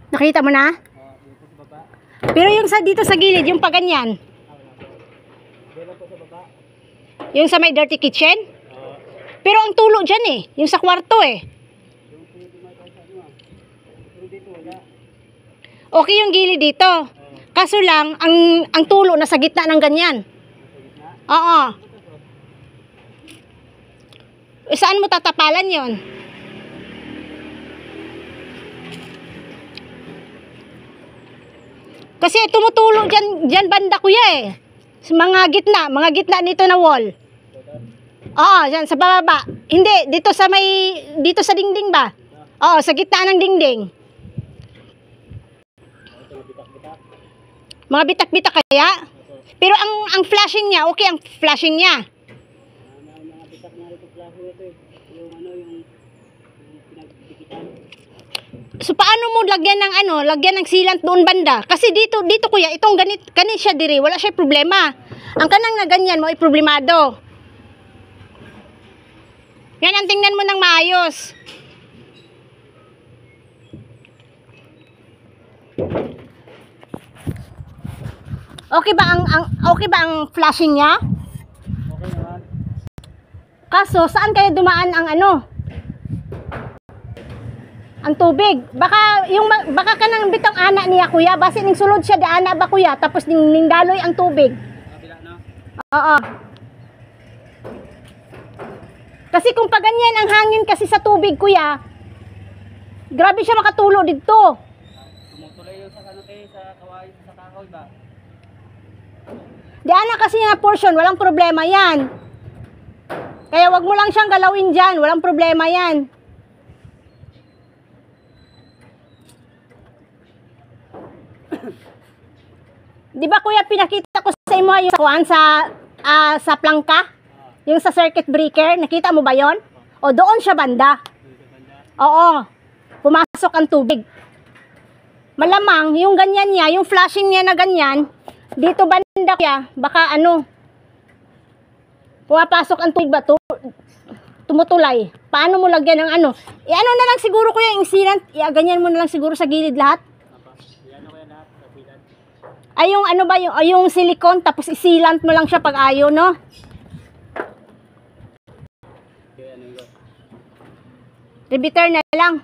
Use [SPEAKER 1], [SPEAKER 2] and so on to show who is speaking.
[SPEAKER 1] Nakita mo na? Pero yung sa dito sa gilid, yung pa ganyan. Yung sa may dirty kitchen? Pero ang tulo dyan eh. Yung sa kwarto eh. Okay yung gilid dito. Kaso lang, ang tulo nasa gitna ng ganyan. Oo. Saan mo tatapalan yon? Kasi tumutulo dyan banda kuya eh. Sa mga gitna nito na wall. Oo, dyan sa bababa. Hindi, dito sa dingding ba? Oo, sa gitna ng dingding. Mga bitak-bitak kaya? Pero ang flashing niya, okay ang flashing niya. So paano mo lagyan ng sealant doon banda? Kasi dito kuya, itong ganit siya diri, wala siya problema. Ang kanang na ganyan mo ay problemado. Yan ang tingnan mo ng maayos. Okay ba ang flashing niya?
[SPEAKER 2] Okay naman.
[SPEAKER 1] Kaso saan kaya dumaan ang tubig? Baka kanang bitang ana niya kuya, base ning sulod siya di ana ba kuya, tapos ning daloy ang tubig.
[SPEAKER 2] Kabila no?
[SPEAKER 1] Oo. Kasi kung pa ganyan ang hangin kasi sa tubig kuya, grabe siya makatulo dito.
[SPEAKER 2] Tumutuloy yung sa kahoy ba?
[SPEAKER 1] Di ana kasi na portion, walang problema yan. Kaya wag mo lang siyang galawin dyan, walang problema yan. Di ba kuya, pinakita ko sa imo yung sa plangka? Yung sa circuit breaker, nakita mo ba yon? O doon siya banda. Oo. Pumasok ang tubig. Malamang yung ganyan niya, yung flashing niya na ganyan, dito banda kuya, baka pumapasok ang tubig ba? Tumutulay. Paano mo lagyan ng ano na lang siguro kuya, yung sealant, ganyan mo na lang siguro sa gilid lahat. Ay yung yung silicone tapos isilant mo lang siya pag ayaw, no? Repeater na lang.